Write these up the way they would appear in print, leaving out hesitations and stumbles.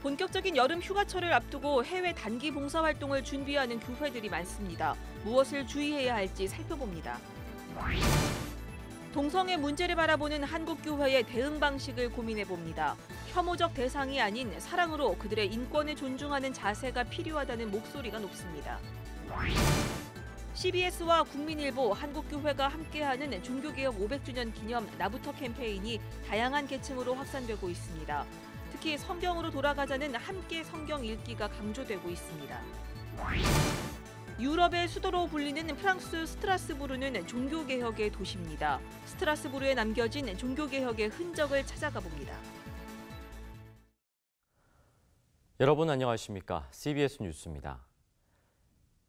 본격적인 여름 휴가철을 앞두고 해외 단기 봉사활동을 준비하는 교회들이 많습니다. 무엇을 주의해야 할지 살펴봅니다. 동성애 문제를 바라보는 한국교회의 대응 방식을 고민해봅니다. 혐오적 대상이 아닌 사랑으로 그들의 인권을 존중하는 자세가 필요하다는 목소리가 높습니다. CBS와 국민일보, 한국교회가 함께하는 종교개혁 500주년 기념 나부터 캠페인이 다양한 계층으로 확산되고 있습니다. 특히 성경으로 돌아가자는 함께 성경 읽기가 강조되고 있습니다. 유럽의 수도로 불리는 프랑스 스트라스부르는 종교개혁의 도시입니다. 스트라스부르에 남겨진 종교개혁의 흔적을 찾아가 봅니다. 여러분 안녕하십니까? CBS 뉴스입니다.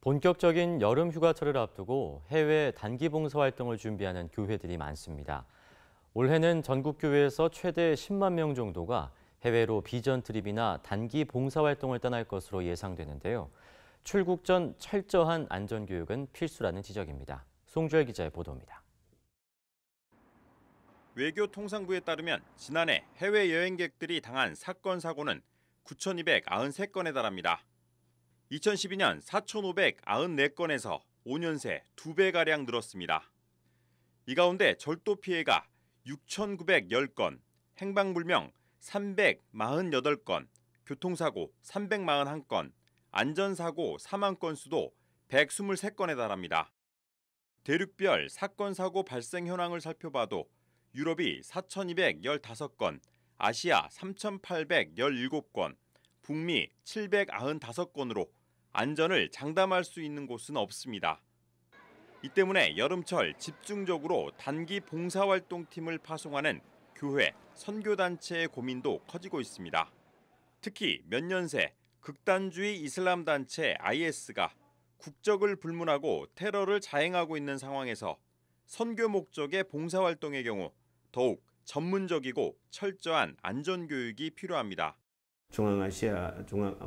본격적인 여름 휴가철을 앞두고 해외 단기 봉사활동을 준비하는 교회들이 많습니다. 올해는 전국 교회에서 최대 10만 명 정도가 해외로 비전 트립이나 단기 봉사활동을 떠날 것으로 예상되는데요. 출국 전 철저한 안전교육은 필수라는 지적입니다. 송주열 기자의 보도입니다. 외교통상부에 따르면 지난해 해외 여행객들이 당한 사건 사고는 9,293건에 달합니다. 2012년 4,594건에서 5년 새 2배가량 늘었습니다. 이 가운데 절도 피해가 6,910건, 행방불명 348건, 교통사고 341건, 안전사고 사망 건수도 123건에 달합니다. 대륙별 사건 사고 발생 현황을 살펴봐도 유럽이 4,215건, 아시아 3,817건, 북미 795건으로 안전을 장담할 수 있는 곳은 없습니다. 이 때문에 여름철 집중적으로 단기 봉사활동팀을 파송하는 교회, 선교단체의 고민도 커지고 있습니다. 특히 몇 년 새 극단주의 이슬람 단체 IS가 국적을 불문하고 테러를 자행하고 있는 상황에서 선교 목적의 봉사활동의 경우 더욱 전문적이고 철저한 안전교육이 필요합니다. 중앙아시아,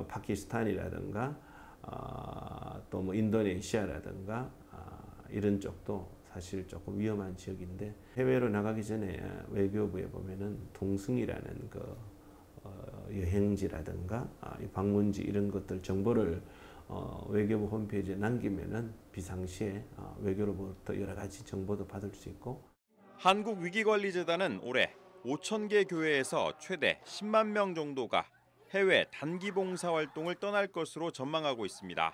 파키스탄이라든가 또 뭐 인도네시아라든가 이런 쪽도 사실 조금 위험한 지역인데 해외로 나가기 전에 외교부에 보면은 동승이라는 그 여행지라든가 방문지 이런 것들 정보를 외교부 홈페이지에 남기면은 비상시에 외교로부터 여러 가지 정보도 받을 수 있고. 한국위기관리재단은 올해 5,000개 교회에서 최대 10만 명 정도가 해외 단기 봉사활동을 떠날 것으로 전망하고 있습니다.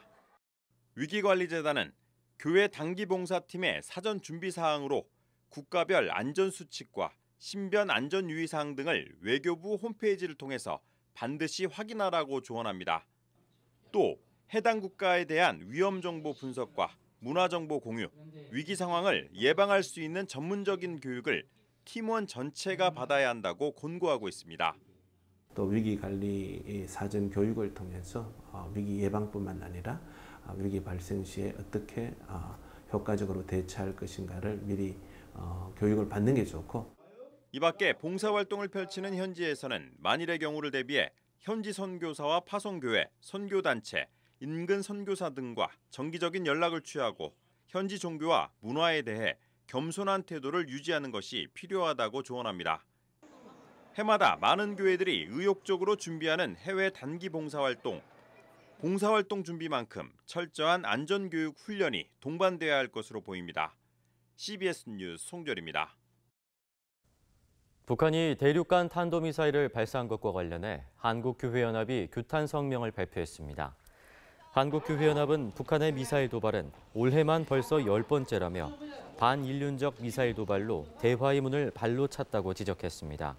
위기관리재단은 교회 단기 봉사팀의 사전 준비 사항으로 국가별 안전수칙과 신변 안전 유의사항 등을 외교부 홈페이지를 통해서 반드시 확인하라고 조언합니다. 또 해당 국가에 대한 위험 정보 분석과 문화 정보 공유, 위기 상황을 예방할 수 있는 전문적인 교육을 팀원 전체가 받아야 한다고 권고하고 있습니다. 또 위기 관리 사전 교육을 통해서 위기 예방뿐만 아니라 위기 발생 시에 어떻게 효과적으로 대처할 것인가를 미리 교육을 받는 게 좋고. 이 밖에 봉사활동을 펼치는 현지에서는 만일의 경우를 대비해 현지 선교사와 파송교회, 선교단체, 인근 선교사 등과 정기적인 연락을 취하고 현지 종교와 문화에 대해 겸손한 태도를 유지하는 것이 필요하다고 조언합니다. 해마다 많은 교회들이 의욕적으로 준비하는 해외 단기 봉사활동 준비만큼 철저한 안전교육 훈련이 동반돼야 할 것으로 보입니다. CBS 뉴스 송절입니다. 북한이 대륙간 탄도미사일을 발사한 것과 관련해 한국교회연합이 규탄 성명을 발표했습니다. 한국교회연합은 북한의 미사일 도발은 올해만 벌써 10번째라며 반인륜적 미사일 도발로 대화의 문을 발로 찼다고 지적했습니다.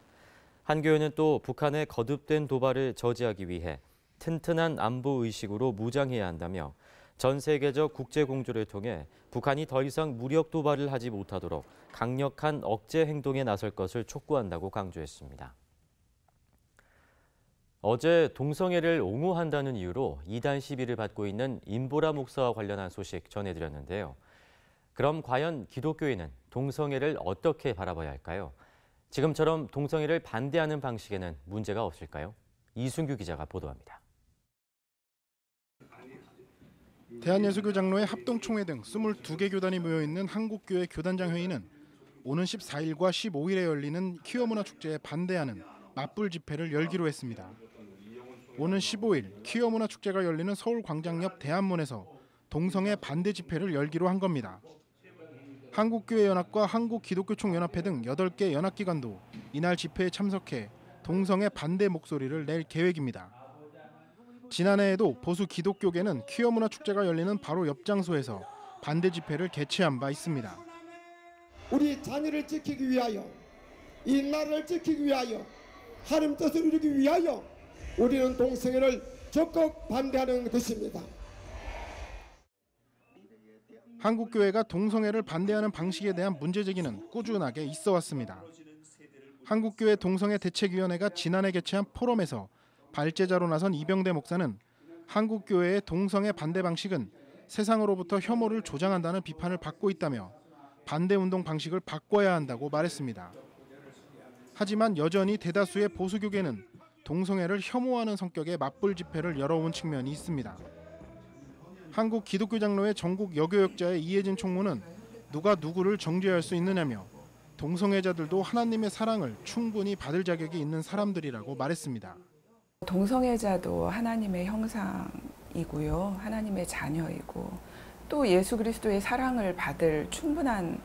한 교회는 또 북한의 거듭된 도발을 저지하기 위해 튼튼한 안보 의식으로 무장해야 한다며 전 세계적 국제 공조를 통해 북한이 더 이상 무력 도발을 하지 못하도록 강력한 억제 행동에 나설 것을 촉구한다고 강조했습니다. 어제 동성애를 옹호한다는 이유로 이단 시비를 받고 있는 임보라 목사와 관련한 소식 전해드렸는데요. 그럼 과연 기독교인은 동성애를 어떻게 바라봐야 할까요? 지금처럼 동성애를 반대하는 방식에는 문제가 없을까요? 이순규 기자가 보도합니다. 대한예수교 장로회 합동총회 등 22개 교단이 모여있는 한국교회 교단장 회의는 오는 14일과 15일에 열리는 퀴어 문화 축제에 반대하는 맞불 집회를 열기로 했습니다. 오는 15일 퀴어 문화 축제가 열리는 서울 광장 옆 대한문에서 동성애 반대 집회를 열기로 한 겁니다. 한국교회연합과 한국기독교총연합회 등 8개 연합기관도 이날 집회에 참석해 동성애 반대 목소리를 낼 계획입니다. 지난해에도 보수 기독교계는 퀴어 문화 축제가 열리는 바로 옆 장소에서 반대 집회를 개최한 바 있습니다. 우리 자녀를 지키기 위하여, 이 나라를 지키기 위하여, 하나님 뜻을 이루기 위하여 우리는 동성애를 적극 반대하는 것입니다. 한국교회가 동성애를 반대하는 방식에 대한 문제제기는 꾸준하게 있어 왔습니다. 한국교회 동성애 대책위원회가 지난해 개최한 포럼에서 발제자로 나선 이병대 목사는 한국교회의 동성애 반대 방식은 세상으로부터 혐오를 조장한다는 비판을 받고 있다며 반대운동 방식을 바꿔야 한다고 말했습니다. 하지만 여전히 대다수의 보수교계는 동성애를 혐오하는 성격의 맞불 집회를 열어온 측면이 있습니다. 한국기독교장로회 전국 여교역자의 이혜진 총무는 누가 누구를 정죄할 수 있느냐며 동성애자들도 하나님의 사랑을 충분히 받을 자격이 있는 사람들이라고 말했습니다. 동성애자도 하나님의 형상이고요. 하나님의 자녀이고 또 예수 그리스도의 사랑을 받을 충분한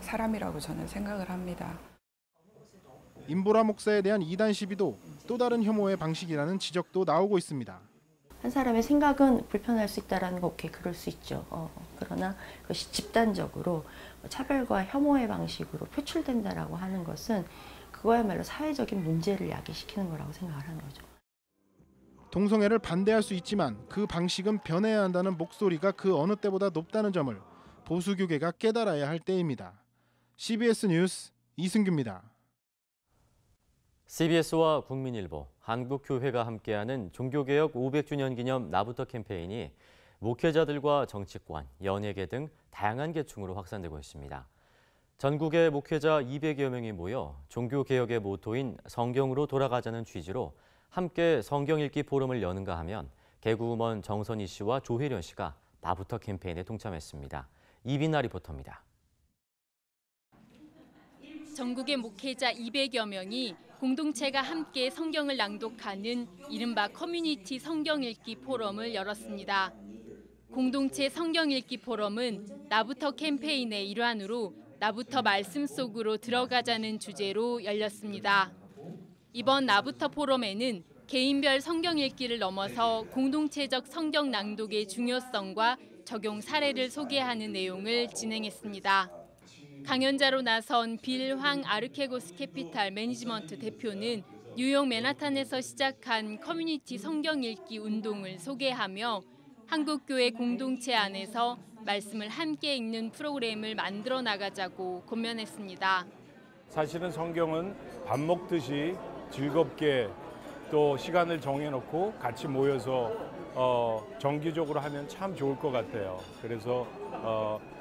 사람이라고 저는 생각을 합니다. 임보라 목사에 대한 이단 시비도 또 다른 혐오의 방식이라는 지적도 나오고 있습니다. 한 사람의 생각은 불편할 수 있다는 거 오케이 그럴 수 있죠. 그러나 그것이 집단적으로 차별과 혐오의 방식으로 표출된다라고 하는 것은 그거야말로 사회적인 문제를 야기시키는 거라고 생각을 하는 거죠. 동성애를 반대할 수 있지만 그 방식은 변해야 한다는 목소리가 그 어느 때보다 높다는 점을 보수교계가 깨달아야 할 때입니다. CBS 뉴스 이승규입니다. CBS와 국민일보, 한국교회가 함께하는 종교개혁 500주년 기념 나부터 캠페인이 목회자들과 정치권, 연예계 등 다양한 계층으로 확산되고 있습니다. 전국의 목회자 200여 명이 모여 종교개혁의 모토인 성경으로 돌아가자는 취지로 함께 성경 읽기 포럼을 여는가 하면 개그우먼 정선희 씨와 조혜련 씨가 나부터 캠페인에 동참했습니다. 이빈나 리포터입니다. 전국의 목회자 200여 명이 공동체가 함께 성경을 낭독하는 이른바 커뮤니티 성경 읽기 포럼을 열었습니다. 공동체 성경 읽기 포럼은 나부터 캠페인의 일환으로 나부터 말씀 속으로 들어가자는 주제로 열렸습니다. 이번 나부터 포럼에는 개인별 성경 읽기를 넘어서 공동체적 성경 낭독의 중요성과 적용 사례를 소개하는 내용을 진행했습니다. 강연자로 나선 빌 황 아르케고스 캐피탈 매니지먼트 대표는 뉴욕 맨하탄에서 시작한 커뮤니티 성경 읽기 운동을 소개하며 한국교회 공동체 안에서 말씀을 함께 읽는 프로그램을 만들어 나가자고 권면했습니다. 사실은 성경은 밥 먹듯이 즐겁게 또 시간을 정해놓고 같이 모여서 정기적으로 하면 참 좋을 것 같아요. 그래서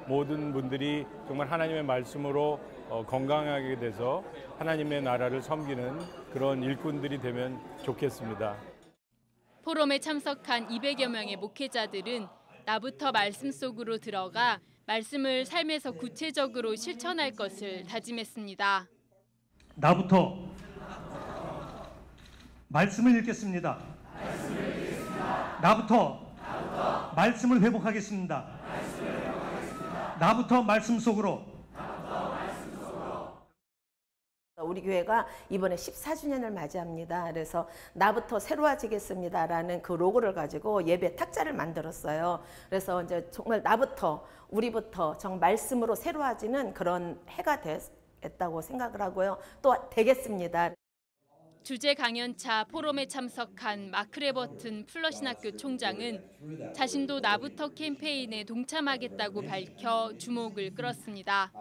모든 분들이 정말 하나님의 말씀으로 건강하게 돼서 하나님의 나라를 섬기는 그런 일꾼들이 되면 좋겠습니다. 포럼에 참석한 200여 명의 목회자들은 나부터 말씀 속으로 들어가 말씀을 삶에서 구체적으로 실천할 것을 다짐했습니다. 나부터 말씀을 읽겠습니다. 나부터 말씀을 회복하겠습니다. 나부터 말씀 속으로. 우리 교회가 이번에 14주년을 맞이합니다. 그래서 나부터 새로워지겠습니다라는 그 로고를 가지고 예배 탁자를 만들었어요. 그래서 이제 정말 나부터 우리부터 정말 말씀으로 새로워지는 그런 해가 됐다고 생각을 하고요. 또 되겠습니다. 주제 강연차 포럼에 참석한 마크 레버튼 플러신 학교 총장은 자신도 나부터 캠페인에 동참하겠다고 밝혀 주목을 끌었습니다.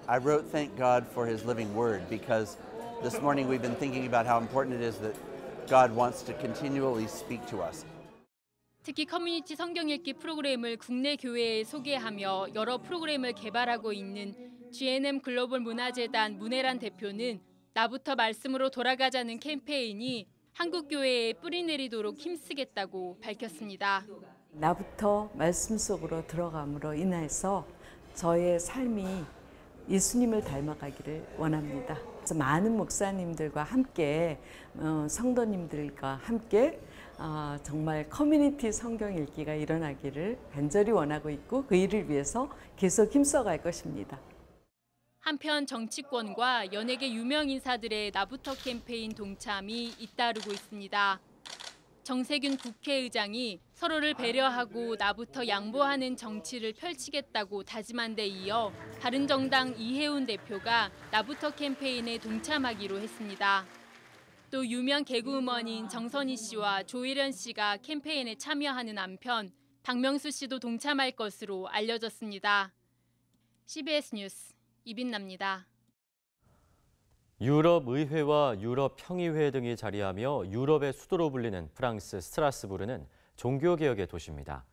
I wrote thank God for his living word because this morning we've been thinking about how important it is that God wants to continually speak to us. 특히 커뮤니티 성경 읽기 프로그램을 국내 교회에 소개하며 여러 프로그램을 개발하고 있는 GNM 글로벌 문화재단 문혜란 대표는 나부터 말씀으로 돌아가자는 캠페인이 한국 교회에 뿌리 내리도록 힘쓰겠다고 밝혔습니다. 나부터 말씀 속으로 들어감으로 인해서 저의 삶이 예수님을 닮아가기를 원합니다. 많은 목사님들과 함께 성도님들과 함께 정말 커뮤니티 성경 읽기가 일어나기를 간절히 원하고 있고 그 일을 위해서 계속 힘써갈 것입니다. 한편 정치권과 연예계 유명 인사들의 나부터 캠페인 동참이 잇따르고 있습니다. 정세균 국회의장이 서로를 배려하고 나부터 양보하는 정치를 펼치겠다고 다짐한 데 이어 바른정당 이해운 대표가 나부터 캠페인에 동참하기로 했습니다. 또 유명 개그우먼인 정선희 씨와 조혜련 씨가 캠페인에 참여하는 한편 박명수 씨도 동참할 것으로 알려졌습니다. CBS 뉴스 이빈나입니다. 유럽 의회와 유럽 평의회 등이 자리하며 유럽의 수도로 불리는 프랑스 스트라스부르는 종교개혁의 도시입니다.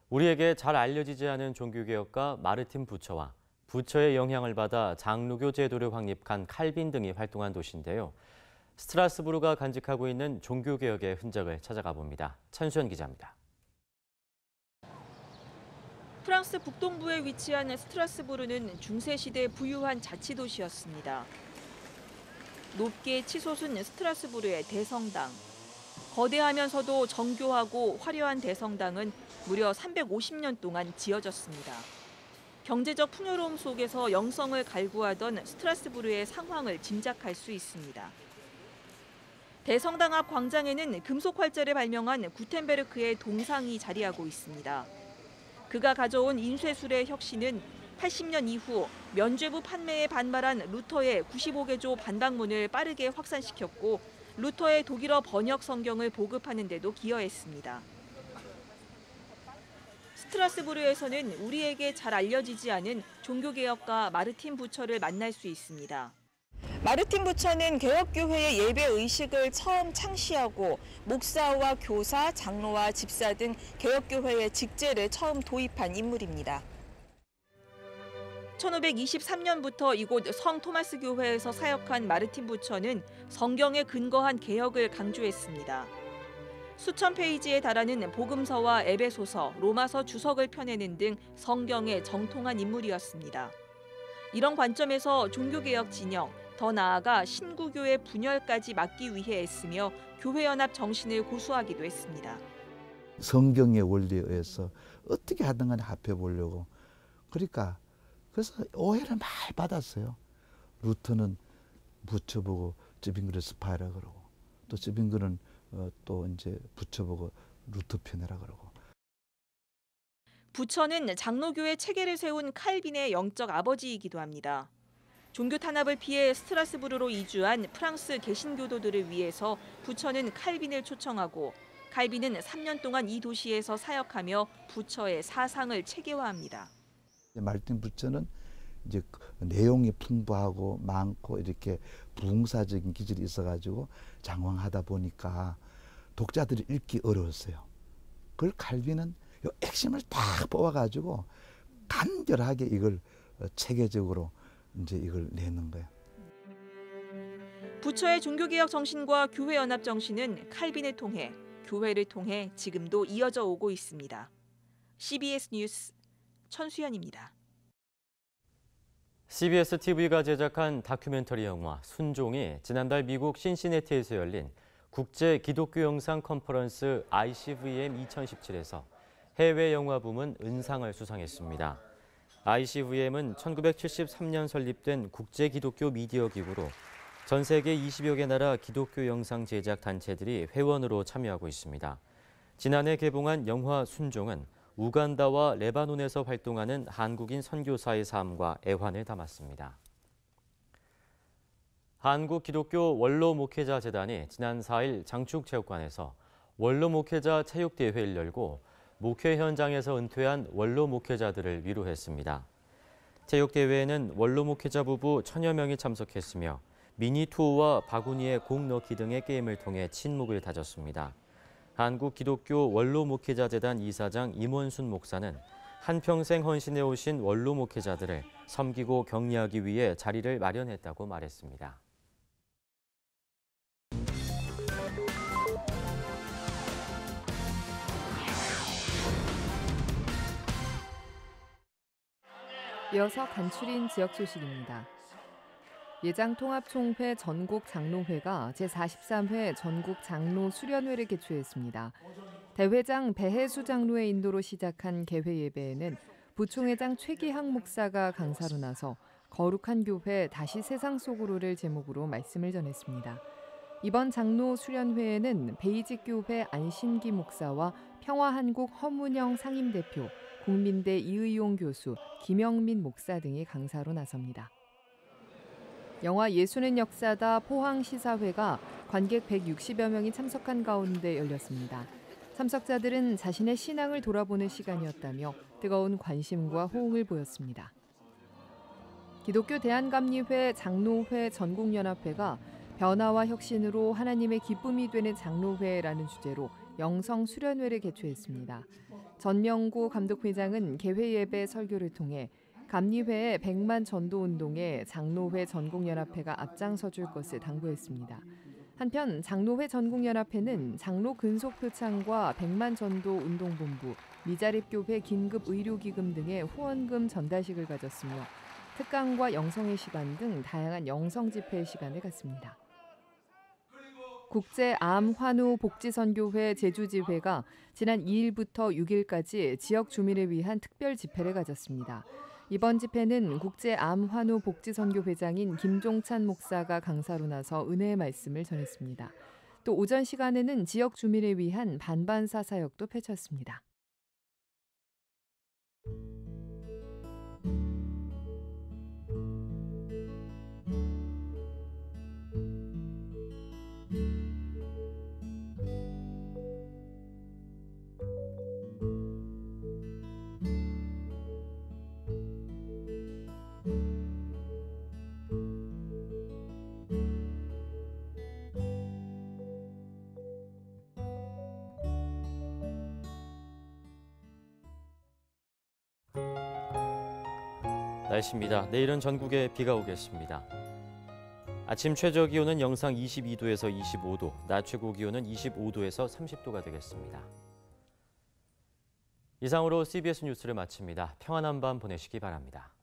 우리에게 잘 알려지지 않은 종교개혁가 마르틴 부처와 부처의 영향을 받아 장로교 제도를 확립한 칼빈 등이 활동한 도시인데요. 스트라스부르가 간직하고 있는 종교개혁의 흔적을 찾아가 봅니다. 천수연 기자입니다. 프랑스 북동부에 위치한 스트라스부르는 중세시대 부유한 자치도시였습니다. 높게 치솟은 스트라스부르의 대성당. 거대하면서도 정교하고 화려한 대성당은 무려 350년 동안 지어졌습니다. 경제적 풍요로움 속에서 영성을 갈구하던 스트라스부르의 상황을 짐작할 수 있습니다. 대성당 앞 광장에는 금속 활자를 발명한 구텐베르크의 동상이 자리하고 있습니다. 그가 가져온 인쇄술의 혁신은 80년 이후 면죄부 판매에 반발한 루터의 95개조 반박문을 빠르게 확산시켰고 루터의 독일어 번역 성경을 보급하는 데도 기여했습니다. 스트라스부르에서는 우리에게 잘 알려지지 않은 종교개혁가 마르틴 부처를 만날 수 있습니다. 마르틴 부처는 개혁교회의 예배 의식을 처음 창시하고 목사와 교사, 장로와 집사 등 개혁교회의 직제를 처음 도입한 인물입니다. 1523년부터 이곳 성 토마스 교회에서 사역한 마르틴 부처는 성경에 근거한 개혁을 강조했습니다. 수천 페이지에 달하는 복음서와 에베소서, 로마서 주석을 펴내는 등 성경에 정통한 인물이었습니다. 이런 관점에서 종교개혁 진영, 더 나아가 신구교의 분열까지 막기 위해 애쓰며 교회연합 정신을 고수하기도 했습니다. 성경의 원리에 의해서 어떻게 하든 간에 합해보려고. 그래서 오해를 많이 받았어요. 루터는 붙여보고 쯔빙그를 스파이라 그러고 또 쯔빙그는 또 이제 붙여보고 루터 편이라 그러고. 부처는 장로교의 체계를 세운 칼빈의 영적 아버지이기도 합니다. 종교 탄압을 피해 스트라스부르로 이주한 프랑스 개신교도들을 위해서 부처는 칼빈을 초청하고 칼빈은 3년 동안 이 도시에서 사역하며 부처의 사상을 체계화합니다. 마르틴 부처는 이제 내용이 풍부하고 많고 이렇게 부흥사적인 기질이 있어가지고 장황하다 보니까 독자들이 읽기 어려웠어요. 그걸 칼빈은 요 핵심을 딱 뽑아가지고 간결하게 이걸 체계적으로 이제 이걸 내는 거예요. 부처의 종교개혁 정신과 교회연합 정신은 칼빈을 통해 교회를 통해 지금도 이어져 오고 있습니다. CBS 뉴스 천수연입니다. CBS TV가 제작한 다큐멘터리 영화 순종이 지난달 미국 신시내티에서 열린 국제 기독교 영상 컨퍼런스 ICVM 2017에서 해외 영화 부문 은상을 수상했습니다. ICVM은 1973년 설립된 국제 기독교 미디어 기구로 전 세계 20여 개 나라 기독교 영상 제작 단체들이 회원으로 참여하고 있습니다. 지난해 개봉한 영화 순종은 우간다와 레바논에서 활동하는 한국인 선교사의 삶과 애환을 담았습니다. 한국기독교 원로목회자재단이 지난 4일 장축체육관에서 원로목회자 체육대회를 열고 목회 현장에서 은퇴한 원로목회자들을 위로했습니다. 체육대회에는 원로목회자 부부 1000여 명이 참석했으며 미니투어와 바구니에 공 넣기 등의 게임을 통해 친목을 다졌습니다. 한국기독교 원로목회자재단 이사장 임원순 목사는 한평생 헌신해 오신 원로목회자들을 섬기고 격려하기 위해 자리를 마련했다고 말했습니다. 이어서 간추린 지역 소식입니다. 예장통합총회 전국장로회가 제43회 전국장로수련회를 개최했습니다. 대회장 배혜수 장로의 인도로 시작한 개회 예배에는 부총회장 최기학 목사가 강사로 나서 거룩한 교회 다시 세상 속으로를 제목으로 말씀을 전했습니다. 이번 장로 수련회에는 베이직교회 안신기 목사와 평화한국 허문영 상임대표, 국민대 이의용 교수, 김영민 목사 등이 강사로 나섭니다. 영화 예수는 역사다 포항시사회가 관객 160여 명이 참석한 가운데 열렸습니다. 참석자들은 자신의 신앙을 돌아보는 시간이었다며 뜨거운 관심과 호응을 보였습니다. 기독교 대한감리회 장로회 전국연합회가 변화와 혁신으로 하나님의 기쁨이 되는 장로회라는 주제로 영성 수련회를 개최했습니다. 전명구 감독회장은 개회 예배 설교를 통해 감리회의 100만 전도 운동에 장로회 전국연합회가 앞장서 줄 것을 당부했습니다. 한편 장로회 전국연합회는 장로 근속 표창과 100만 전도 운동본부, 미자립교회 긴급 의료기금 등의 후원금 전달식을 가졌으며 특강과 영성의 시간 등 다양한 영성 집회 시간을 갖습니다. 국제암환우복지선교회 제주지회가 지난 2일부터 6일까지 지역 주민을 위한 특별 집회를 가졌습니다. 이번 집회는 국제암환우복지선교회장인 김종찬 목사가 강사로 나서 은혜의 말씀을 전했습니다. 또 오전 시간에는 지역 주민을 위한 반반사 사역도 펼쳤습니다. 날씨입니다. 내일은 전국에 비가 오겠습니다. 아침 최저 기온은 영상 22도에서 25도, 낮 최고 기온은 25도에서 30도가 되겠습니다. 이상으로 CBS 뉴스를 마칩니다. 평안한 밤 보내시기 바랍니다.